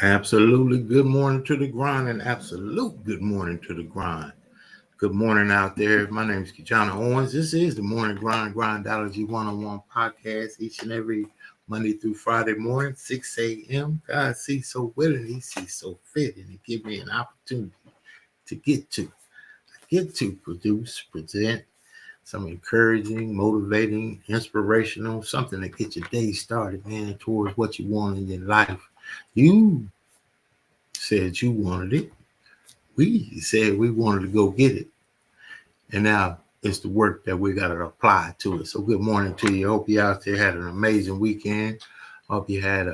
Absolutely good morning to the grind and absolute good morning to the grind. Good morning out there. My name is KeJohnna Owens. This is the Morning Grind Grindology101 Podcast each and every Monday through Friday morning, 6 a.m. God sees so well and he sees so fit, and he gives me an opportunity to get to produce, present some encouraging, motivating, inspirational, something to get your day started, man, towards what you want in your life. You said you wanted it. We said we wanted to go get it. And now it's the work that we got to apply to it. So good morning to you. Hope you out there had an amazing weekend. Hope you had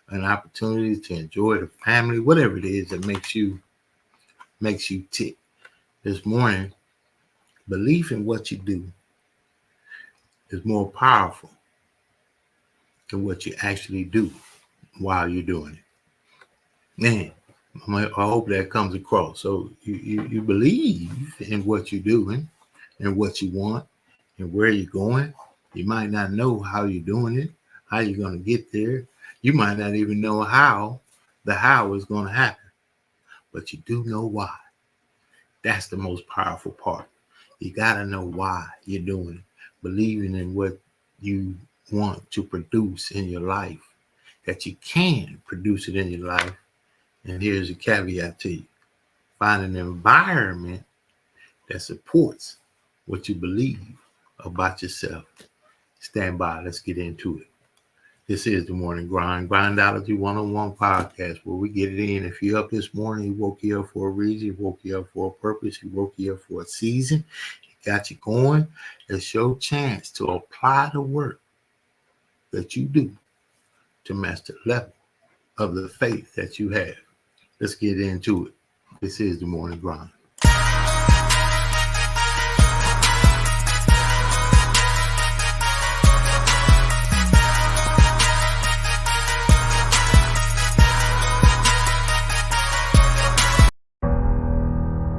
an opportunity to enjoy the family, whatever it is that makes you tick. This morning, belief in what you do is more powerful than what you actually do while you're doing it. Man, I hope that comes across. So you believe in what you're doing and what you want and where you're going. You might not know how you're doing it, how you're going to get there. You might not even know how is going to happen, but you do know why. That's the most powerful part. You got to know why you're doing it, believing in what you want to produce in your life, that you can produce it in your life. And here's a caveat to you. Find an environment that supports what you believe about yourself. Stand by. Let's get into it. This is the Morning Grind Grindology101 Podcast, where we get it in. If you're up this morning, he woke you up for a reason. He woke you up for a purpose. He woke you up for a season. He got you going. It's your chance to apply the work that you do to match the level of the faith that you have. Let's get into it. This is the Morning Grind.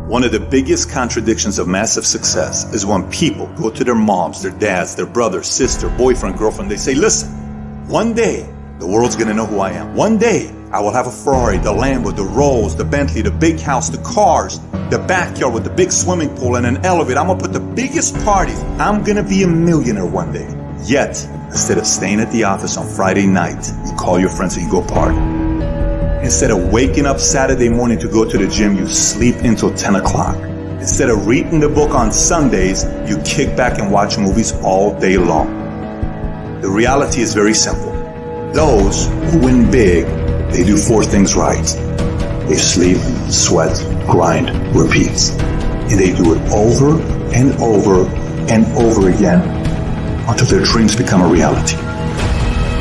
One of the biggest contradictions of massive success is when people go to their moms, their dads, their brother, sister, boyfriend, girlfriend. They say, listen, one day the world's going to know who I am. One day I will have a Ferrari, the Lambo, the Rolls, the Bentley, the big house, the cars, the backyard with the big swimming pool and an elevator. I'm going to put the biggest parties. I'm going to be a millionaire one day. Yet, instead of staying at the office on Friday night, you call your friends and you go party. Instead of waking up Saturday morning to go to the gym, you sleep until 10 o'clock. Instead of reading the book on Sundays, you kick back and watch movies all day long. The reality is very simple. Those who win big, they do four things right. They sleep, sweat, grind, repeat. And they do it over and over and over again until their dreams become a reality.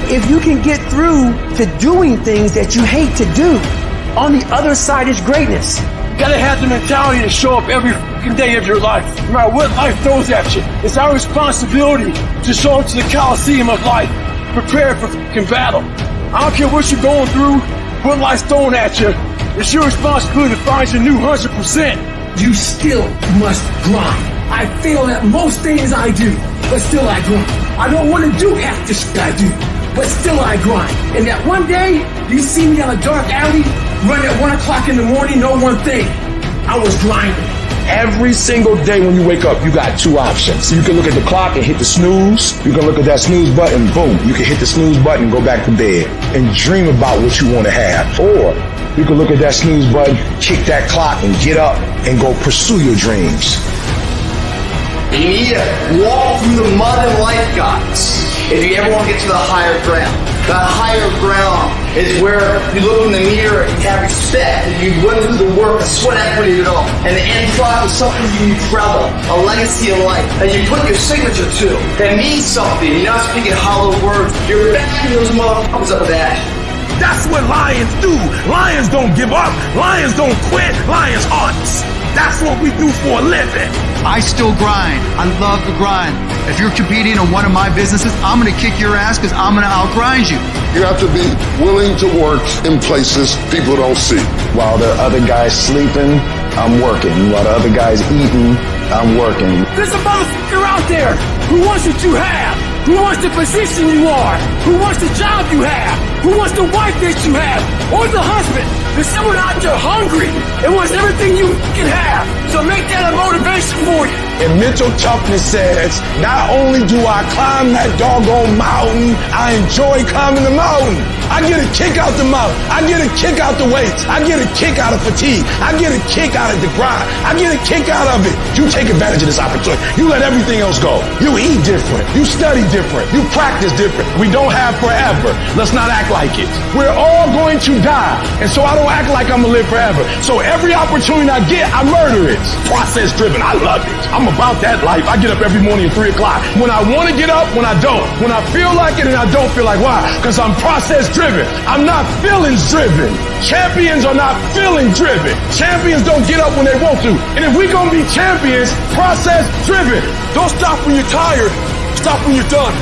If you can get through to doing things that you hate to do, on the other side is greatness. You gotta have the mentality to show up every fucking day of your life, no matter what life throws at you. It's our responsibility to show up to the Coliseum of life, prepared for fucking battle. I don't care what you're going through, what life's throwing at you. It's your responsibility to find your new 100%. You still must grind. I fail at most things I do, but still I grind. I don't want to do half the shit I do, but still I grind. And that one day, you see me on a dark alley, run at 1 o'clock in the morning, know one thing, I was grinding. Every single day when you wake up, you got two options. You can look at the clock and hit the snooze. You can look at that snooze button, boom. You can hit the snooze button and go back to bed and dream about what you want to have. Or you can look at that snooze button, kick that clock and get up and go pursue your dreams. You need to walk through the mud and life, guys, if you ever want to get to the higher ground. That higher ground is where you look in the mirror and you have respect, and you run through the work, the sweat equity of it all. And the end product is something you travel, a legacy of life, and you put your signature to. That means something. You're not speaking hollow words. You're backing those motherfuckers up with that. That's what lions do. Lions don't give up. Lions don't quit. Lions hunt. That's what we do for a living. I still grind. I love the grind. If you're competing in one of my businesses, I'm going to kick your ass because I'm going to outgrind you. You have to be willing to work in places people don't see. While the other guy's sleeping, I'm working. While the other guy's eating, I'm working. There's a motherfucker out there who wants what you have, who wants the position you are, who wants the job you have, who wants the wife that you have, or the husband. There's someone out there hungry and wants everything you can have. So make that a motivation for you. And mental toughness says, not only do I climb that doggone mountain, I enjoy climbing the mountain. I get a kick out the mountain. I get a kick out the weights. I get a kick out of fatigue. I get a kick out of the grind. I get a kick out of it. You take advantage of this opportunity. You let everything else go. You eat different. You study different. You practice different. We don't have forever. Let's not act like it. We're all going to die. And so I don't act like I'm going to live forever. So every opportunity I get, I murder it. Process driven. I love it. I'm about that life. I get up every morning at 3 o'clock. When I want to get up, when I don't. When I feel like it and I don't feel like, why? Because I'm process driven. I'm not feelings driven. Champions are not feeling driven. Champions don't get up when they want to. And if we're going to be champions, process driven. Don't stop when you're tired. Stop when you're done.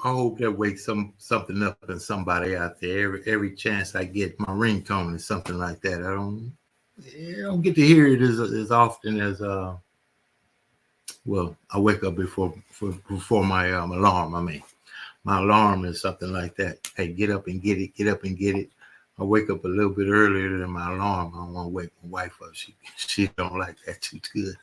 I hope that wakes something up in somebody out there. Every chance I get, my ringtone is something like that. I don't get to hear it as often as well. I wake up before my alarm. I mean, my alarm is something like that. Hey, get up and get it. Get up and get it. I wake up a little bit earlier than my alarm. I don't want to wake my wife up. She don't like that too good.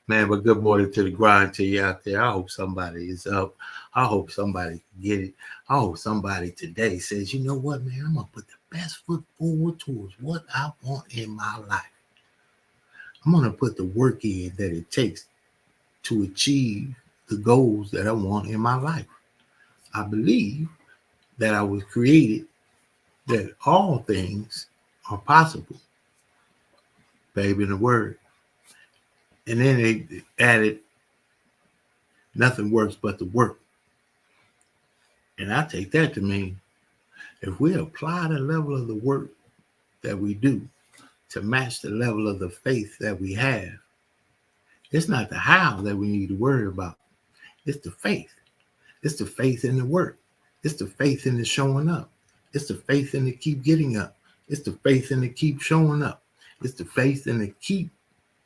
Man, but good morning to the grind to you out there. I hope somebody is up. I hope somebody can get it. I hope somebody today says, you know what, man, I'm going to put the best foot forward towards what I want in my life. I'm going to put the work in that it takes to achieve the goals that I want in my life. I believe that I was created that all things are possible. Baby in the word. And then they added, nothing works but the work. And I take that to mean, if we apply the level of the work that we do to match the level of the faith that we have, it's not the how that we need to worry about. It's the faith. It's the faith in the work. It's the faith in the showing up. It's the faith in the keep getting up. It's the faith in the keep showing up. It's the faith in the keep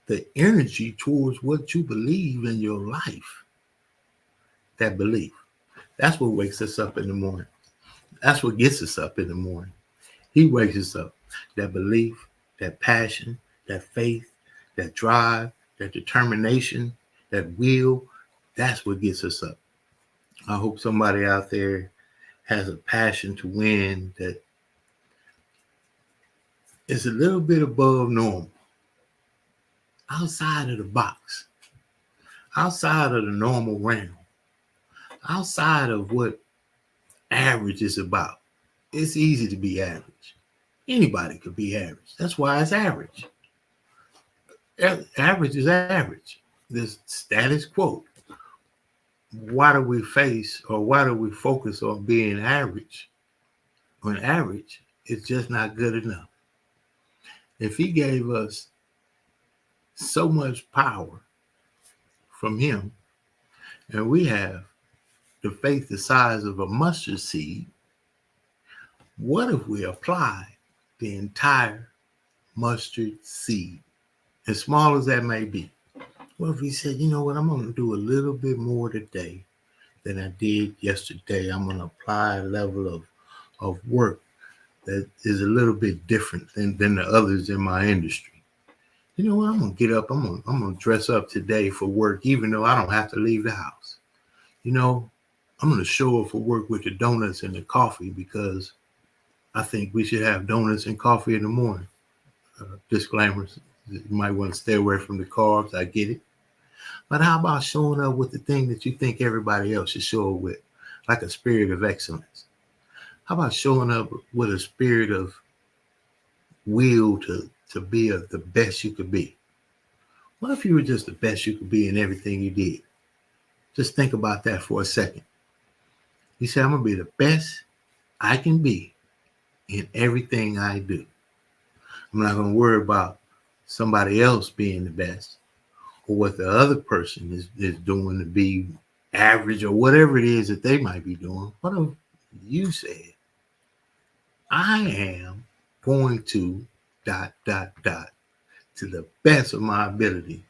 the energy towards what you believe in your life. That belief. That's what wakes us up in the morning. That's what gets us up in the morning. He wakes us up. That belief, that passion, that faith, that drive, that determination, that will, that's what gets us up. I hope somebody out there has a passion to win that is a little bit above normal. Outside of the box, outside of the normal realm, outside of what average is about. It's easy to be average. Anybody could be average. That's why it's average. Average is average. This status quo. Why do we focus on being average when average is just not good enough? If he gave us so much power from him, and we have the faith the size of a mustard seed, what if we apply the entire mustard seed, as small as that may be? What if we said, you know what, I'm going to do a little bit more today than I did yesterday. I'm going to apply a level of work that is a little bit different than the others in my industry. You know what? I'm going to get up. I'm going to dress up today for work, even though I don't have to leave the house. You know, I'm going to show up for work with the donuts and the coffee because I think we should have donuts and coffee in the morning. Disclaimers. You might want to stay away from the carbs. I get it. But how about showing up with the thing that you think everybody else should show up with, like a spirit of excellence? How about showing up with a spirit of will to be the best you could be? What if you were just the best you could be in everything you did? Just think about that for a second. You say, I'm going to be the best I can be in everything I do. I'm not going to worry about somebody else being the best or what the other person is doing to be average or whatever it is that they might be doing. What if you said, I am going to ... to the best of my ability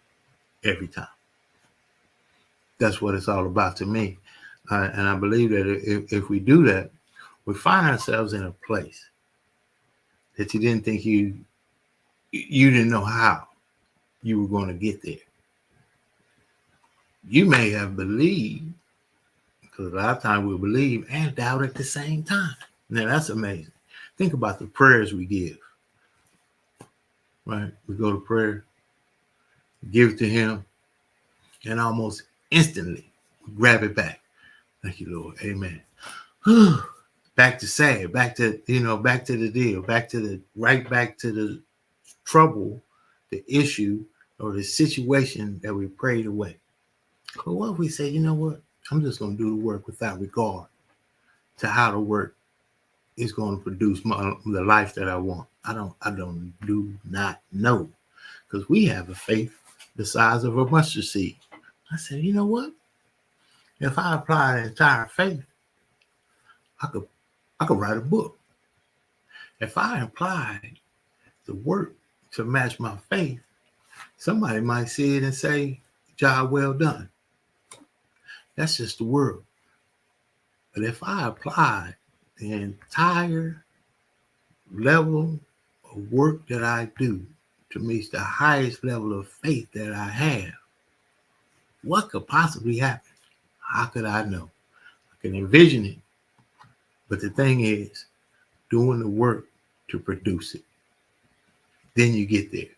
every time. That's what it's all about to me. And I believe that if we do that, we find ourselves in a place that you didn't think you didn't know how you were going to get there. You may have believed, because a lot of times we believe and doubt at the same time. Now that's amazing. Think about the prayers we give. Right? We go to prayer, give it to him, and almost instantly grab it back. Thank you, Lord. Amen. Back to sad, back to the deal, back to the trouble, the issue, or the situation that we prayed away. But what if we say, you know what? I'm just going to do the work without regard to how the work is going to produce the life that I want. I do not know, because we have a faith the size of a mustard seed. I said, you know what? If I apply the entire faith, I could write a book. If I applied the work to match my faith, somebody might see it and say, job well done. That's just the world. But if I apply the entire level of work that I do to meet the highest level of faith that I have, what could possibly happen? How could I know? I can envision it. But the thing is, doing the work to produce it. Then you get there.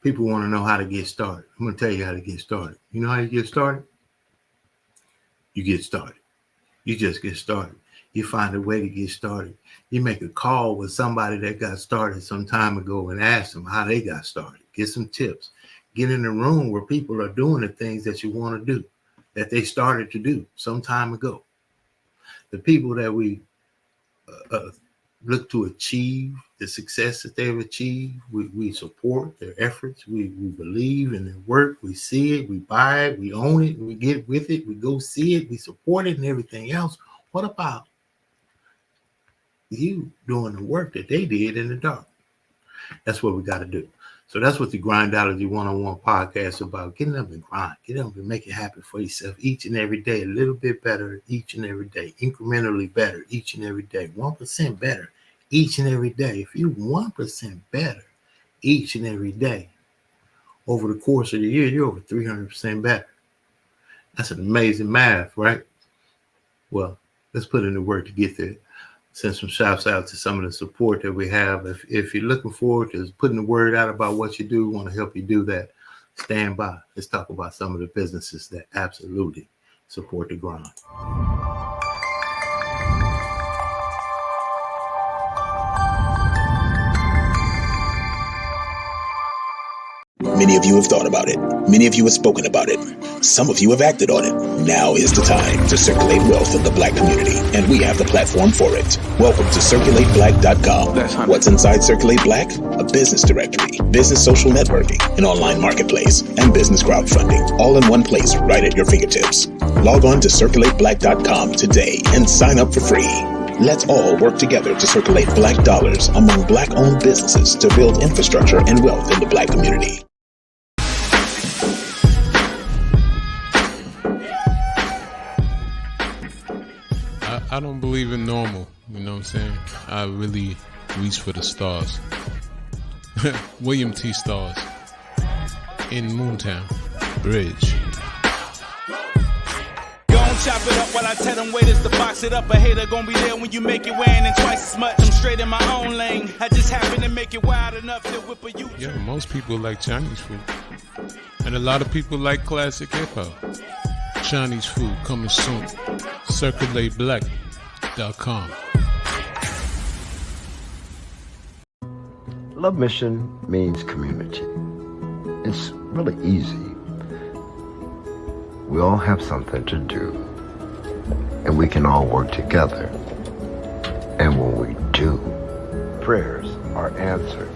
People want to know how to get started. I'm going to tell you how to get started. You know how you get started? You get started. You just get started. You find a way to get started. You make a call with somebody that got started some time ago and ask them how they got started. Get some tips. Get in the room where people are doing the things that you want to do, that they started to do some time ago. The people that we look to achieve the success that they've achieved, we support their efforts. We believe in their work. We see it. We buy it. We own it. We get with it. We go see it. We support it and everything else. What about you doing the work that they did in the dark? That's what we got to do. So that's what the Grindology101 Podcast is about. Getting up and grind. Get up and make it happen for yourself each and every day. A little bit better each and every day. Incrementally better each and every day. 1% better each and every day. If you're 1% better each and every day, over the course of the year, you're over 300% better. That's an amazing math, right? Well, let's put in the work to get there. Send some shouts out to some of the support that we have. If you're looking forward to putting the word out about what you do, want to help you do that, stand by. Let's talk about some of the businesses that absolutely support the grind. Many of you have thought about it. Many of you have spoken about it. Some of you have acted on it. Now is the time to circulate wealth in the Black community, and we have the platform for it. Welcome to CirculateBlack.com. What's inside Circulate Black? A business directory, business social networking, an online marketplace, and business crowdfunding, all in one place right at your fingertips. Log on to CirculateBlack.com today and sign up for free. Let's all work together to circulate Black dollars among Black-owned businesses to build infrastructure and wealth in the Black community. I don't believe in normal, you know what I'm saying? I really reach for the stars. William T. Stars in Moontown Bridge. Chop it up while I tell them waiters to box it up. A hater gonna be there when you make it weighing in twice as much. I'm straight in my own lane. I just happen to make it wild enough to whip a U-turn. Yeah, most people like Chinese food. And a lot of people like classic hip-hop. Chinese food coming soon. CirculateBlack.com. Love Mission means community. It's really easy. We all have something to do, and we can all work together. And when we do, prayers are answered.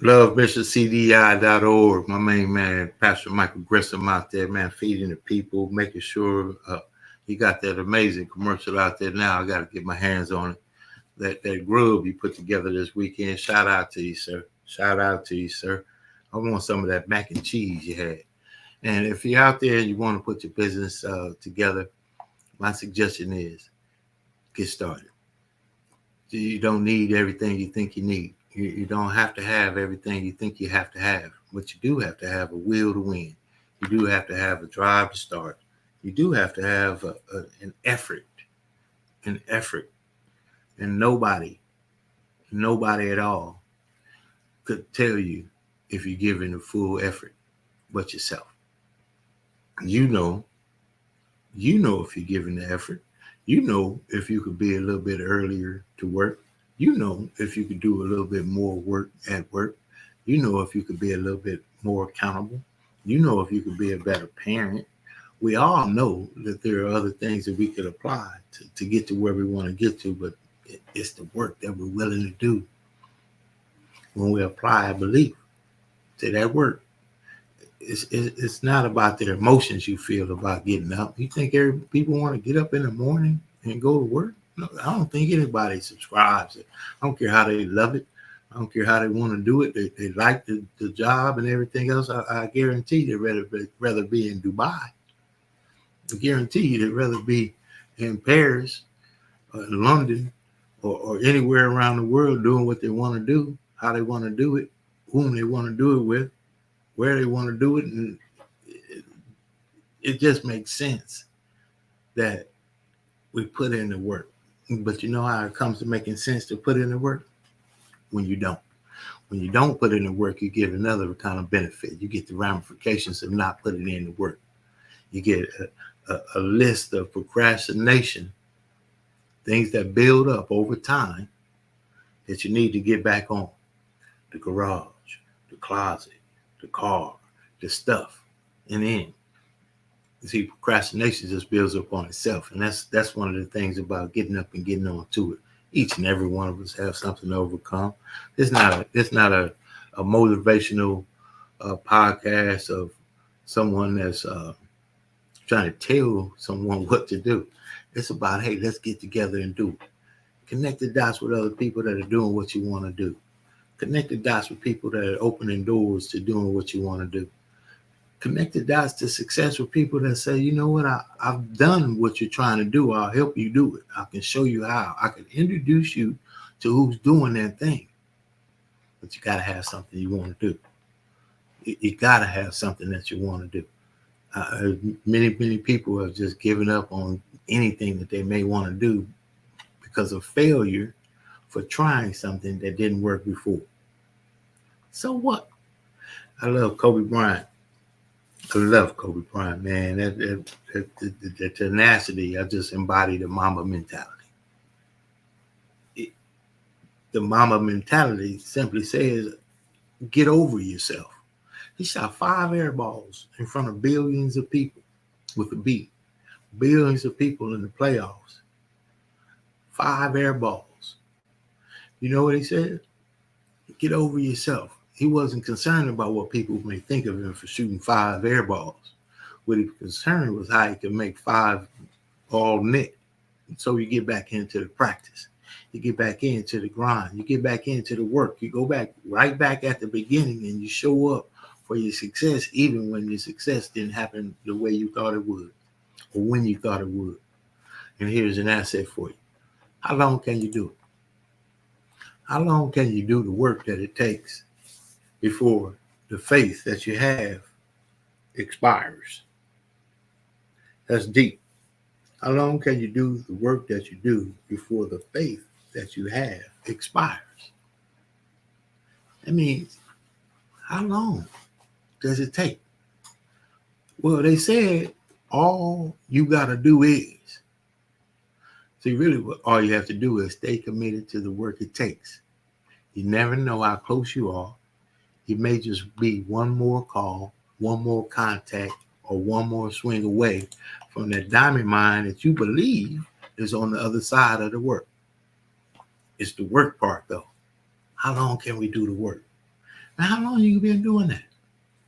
LoveMissionCDI.org. My main man, Pastor Michael Grissom out there, man, feeding the people, making sure he got that amazing commercial out there now. I got to get my hands on it. That grub you put together this weekend. Shout out to you, sir. Shout out to you, sir. I want some of that mac and cheese you had. And if you're out there and you want to put your business together, my suggestion is get started. You don't need everything you think you need. You don't have to have everything you think you have to have, but you do have to have a will to win. You do have to have a drive to start. You do have to have an effort. And nobody at all could tell you if you're giving a full effort but yourself. You know if you're giving the effort. You know if you could be a little bit earlier to work. You know if you could do a little bit more work at work. You know if you could be a little bit more accountable. You know if you could be a better parent. We all know that there are other things that we could apply to get to where we want to get to, but it's the work that we're willing to do when we apply belief to that work. It's not about the emotions you feel about getting up. You think people want to get up in the morning and go to work? No, I don't think anybody subscribes. I don't care how they love it. I don't care how they want to do it. They like the job and everything else. I guarantee they'd rather be in Dubai. I guarantee you they'd rather be in Paris or London or anywhere around the world doing what they want to do, how they want to do it, whom they want to do it with, where they want to do it. And it just makes sense that we put in the work. But you know how it comes to making sense to put in the work? When you don't. When you don't put in the work, you get another kind of benefit. You get the ramifications of not putting in the work. You get a list of procrastination, things that build up over time that you need to get back on. The garage, the closet, the car, the stuff. And then you see, procrastination just builds up on itself. And that's one of the things about getting up and getting on to it. Each and every one of us have something to overcome. It's not a motivational podcast of someone that's trying to tell someone what to do. It's about, hey, let's get together and do it. Connect the dots with other people that are doing what you want to do. Connect the dots with people that are opening doors to doing what you want to do. Connect the dots to success with people that say, you know what, I've done what you're trying to do. I'll help you do it. I can show you how. I can introduce you to who's doing that thing. But you got to have something you want to do. You got to have something that you want to do. Many people have just given up on anything that they may want to do because of failure for trying something that didn't work before. So what? I love Kobe Bryant. I love Kobe Bryant, man. The tenacity, I just embody the Mamba mentality. The Mamba mentality simply says, get over yourself. He shot 5 air balls in front of billions of people with a beat. Billions of people in the playoffs. 5 air balls. You know what he said? Get over yourself. He wasn't concerned about what people may think of him for shooting 5 air balls. What he was concerned was how he could make 5 all net. So you get back into the practice. You get back into the grind. You get back into the work. You go back right back at the beginning and you show up for your success, even when your success didn't happen the way you thought it would or when you thought it would. And here's an asset for you. How long can you do it? How long can you do the work that it takes before the faith that you have expires? That's deep. How long can you do the work that you do before the faith that you have expires? That means How long does it take? Well, they said all you got to do is. See, really, all you have to do is stay committed to the work it takes. You never know how close you are. You may just be one more call, one more contact, or one more swing away from that diamond mine that you believe is on the other side of the work. It's the work part, though. How long can we do the work? Now, how long you been doing that?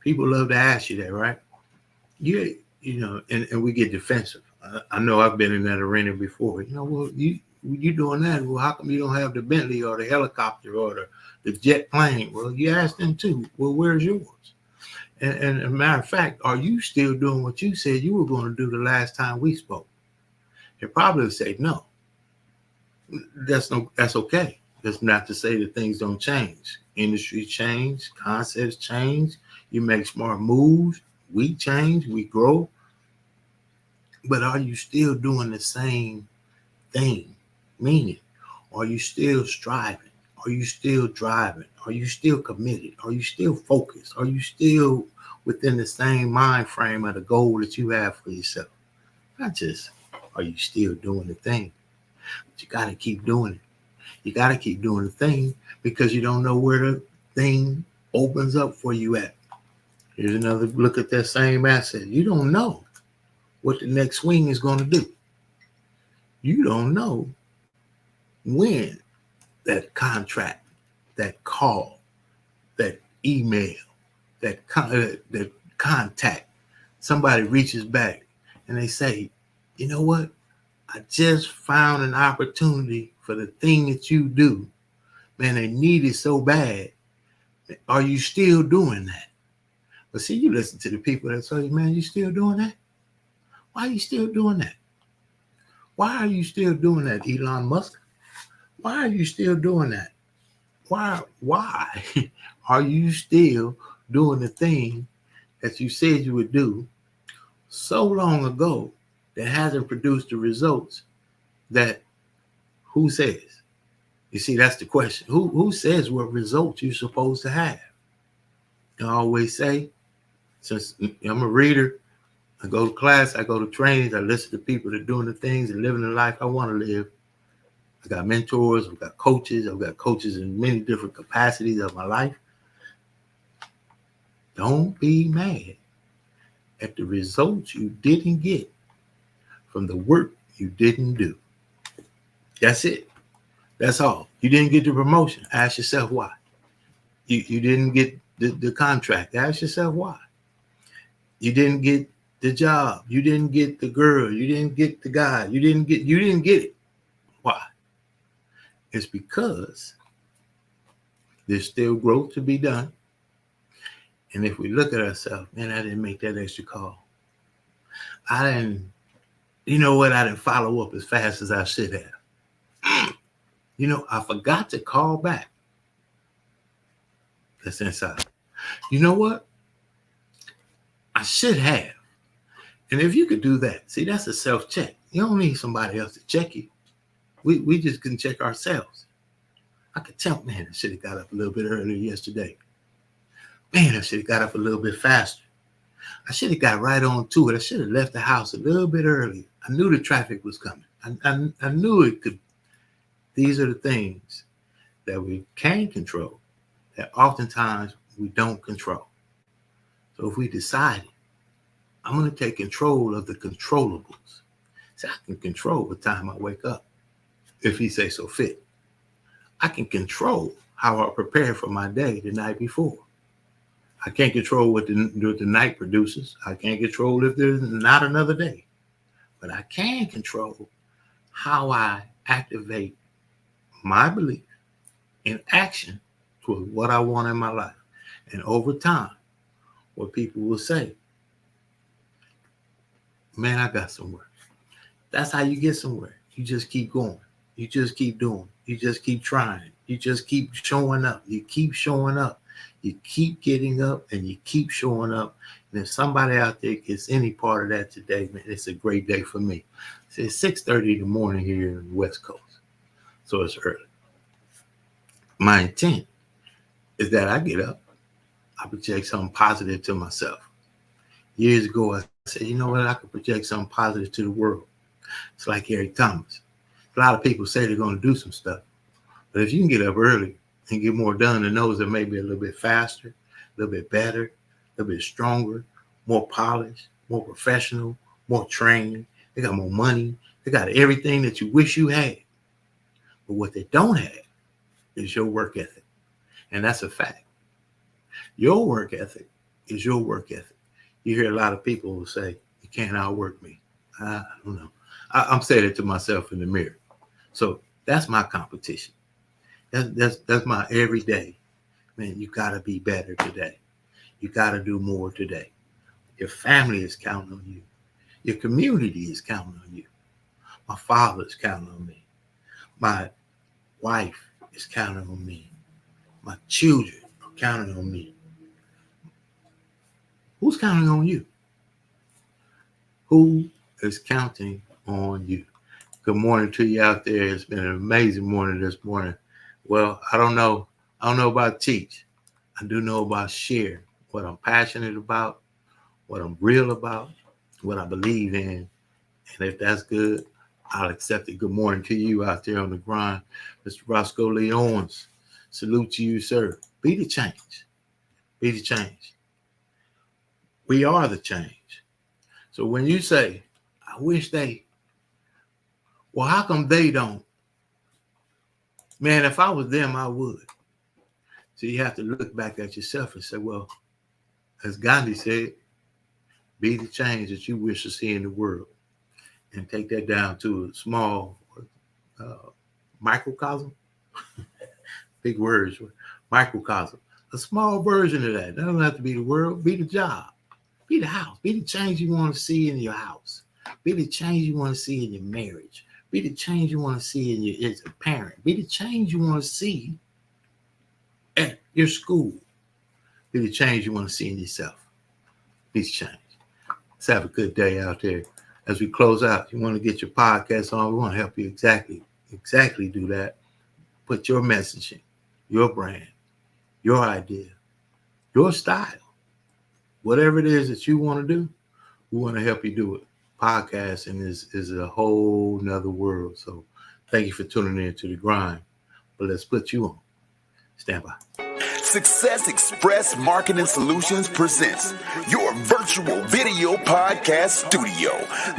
People love to ask you that, right? You know, and we get defensive. I know I've been in that arena before. You know, well, you doing that. Well, how come you don't have the Bentley or the helicopter or the jet plane? Well, you asked them too. Well, where's yours? And as a matter of fact, are you still doing what you said you were going to do the last time we spoke? They probably say no. That's okay. That's not to say that things don't change. Industry change, concepts change. You make smart moves. We change, we grow. But are you still doing the same thing? Meaning, are you still striving? Are you still driving? Are you still committed? Are you still focused? Are you still within the same mind frame of the goal that you have for yourself? Not just, are you still doing the thing? But you got to keep doing it. You got to keep doing the thing because you don't know where the thing opens up for you at. Here's another look at that same asset. You don't know what the next swing is going to do. You don't know when that contract, that call, that email, that contact, somebody reaches back and they say, you know what? I just found an opportunity for the thing that you do. Man, they need it so bad. Are you still doing that? But see, you listen to the people that tell you, man, you still doing that? Why are you still doing that? Why are you still doing that, Elon Musk? Why are you still doing that? Why are you still doing the thing that you said you would do so long ago that hasn't produced the results that who says? You see, that's the question. Who says what results you're supposed to have? I always say, since I'm a reader, I go to class, I go to trainings, I listen to people that are doing the things and living the life I want to live. I got mentors, I've got coaches in many different capacities of my life. Don't be mad at the results you didn't get from the work you didn't do. That's it. That's all. You didn't get the promotion. Ask yourself why. You didn't get the contract. Ask yourself why. You didn't get the job. You didn't get the girl. You didn't get the guy. You didn't get it. Why? It's because there's still growth to be done. And if we look at ourselves, man, I didn't make that extra call. You know what? I didn't follow up as fast as I should have. You know, I forgot to call back. That's inside. You know what? I should have. And if you could do that, see, that's a self-check. You don't need somebody else to check you. We just can check ourselves. I could tell, man, I should have got up a little bit earlier yesterday. Man, I should have got up a little bit faster. I should have got right on to it. I should have left the house a little bit early. I knew the traffic was coming. I knew it could. These are the things that we can control that oftentimes we don't control. So if we decide, I'm going to take control of the controllables. See, I can control the time I wake up, if he say so fit. I can control how I prepare for my day the night before. I can't control what the night produces. I can't control if there's not another day. But I can control how I activate my belief in action toward what I want in my life. And over time, what people will say, man, I got somewhere. That's how you get somewhere. You just keep going. You just keep doing. You just keep trying. You just keep showing up. You keep showing up. You keep getting up and you keep showing up. And if somebody out there gets any part of that today, man, it's a great day for me. It's 6:30 in the morning here in the West Coast. So it's early. My intent is that I get up, I project something positive to myself. Years ago, I said, you know what? I could project something positive to the world. It's like Eric Thomas. A lot of people say they're going to do some stuff. But if you can get up early and get more done than those that may be a little bit faster, a little bit better, a little bit stronger, more polished, more professional, more trained, they got more money, they got everything that you wish you had. But what they don't have is your work ethic. And that's a fact. Your work ethic is your work ethic. You hear a lot of people who say, you can't outwork me. I don't know. I'm saying it to myself in the mirror. So that's my competition. That's my everyday. Man, you got to be better today. You got to do more today. Your family is counting on you. Your community is counting on you. My father is counting on me. My wife is counting on me. My children are counting on me. Who's counting on you? Who is counting on you? Good morning to you out there. It's been an amazing morning this morning. Well, I don't know about teach. I do know about share what I'm passionate about, what I'm real about, what I believe in. And if that's good, I'll accept it. Good morning to you out there on the grind. Mr. Roscoe Lee Owens, salute to you, sir. Be the change. Be the change. We are the change. So when you say, I wish they, well, how come they don't? Man, if I was them, I would. So you have to look back at yourself and say, well, as Gandhi said, be the change that you wish to see in the world. And take that down to a small microcosm. Big words. Microcosm. A small version of that. That doesn't have to be the world. Be the job. Be the house. Be the change you want to see in your house. Be the change you want to see in your marriage. Be the change you want to see in your as a parent. Be the change you want to see at your school. Be the change you want to see in yourself. Be the change. Let's have a good day out there. As we close out, you want to get your podcast on, we want to help you exactly do that. Put your messaging, your brand, your idea, your style, whatever it is that you want to do, we want to help you do it. Podcasting is a whole nother world. So thank you for tuning in to The Grind. But let's put you on. Stand by. Success Express Marketing Solutions presents your virtual video podcast studio.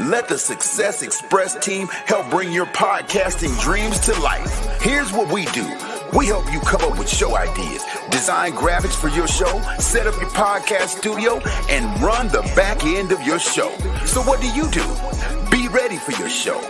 Let the Success Express team help bring your podcasting dreams to life. Here's what we do. We help you come up with show ideas, design graphics for your show, set up your podcast studio, and run the back end of your show. So what do? Be ready for your show.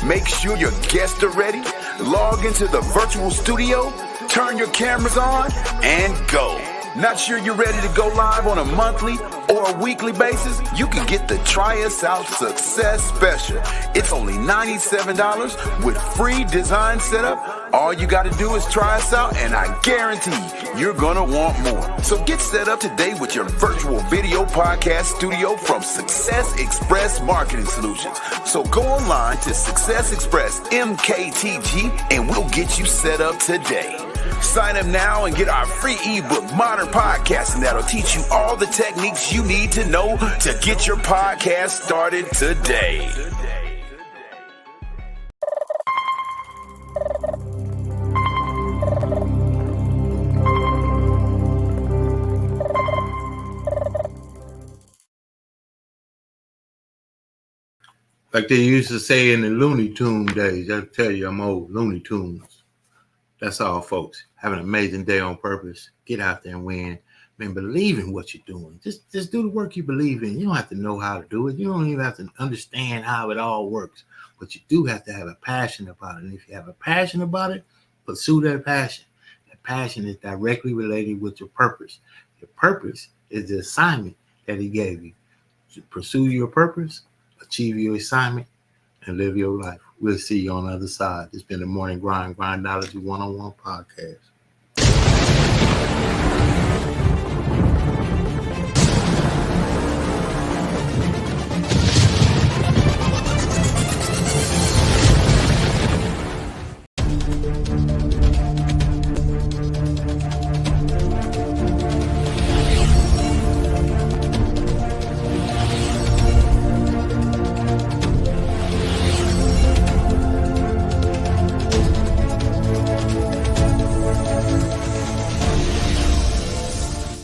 Make sure your guests are ready. Log into the virtual studio, turn your cameras on, and go. Not sure you're ready to go live on a monthly or a weekly basis? You can get the Try Us Out Success Special. It's only $97 with free design setup. All you got to do is try us out, and I guarantee you're going to want more. So get set up today with your virtual video podcast studio from Success Express Marketing Solutions. So go online to Success Express MKTG, and we'll get you set up today. Sign up now and get our free ebook, Modern Podcasting, that'll teach you all the techniques you need to know to get your podcast started today. Like they used to say in the Looney Tune days, I tell you I'm old, Looney Tunes. That's all, folks. Have an amazing day on purpose. Get out there and win. Man, believe in what you're doing. Just do the work you believe in. You don't have to know how to do it. You don't even have to understand how it all works. But you do have to have a passion about it. And if you have a passion about it, pursue that passion. That passion is directly related with your purpose. Your purpose is the assignment that he gave you. To pursue your purpose, achieve your assignment, and live your life. We'll see you on the other side. It's been the Morning Grind Grindology101 Podcast.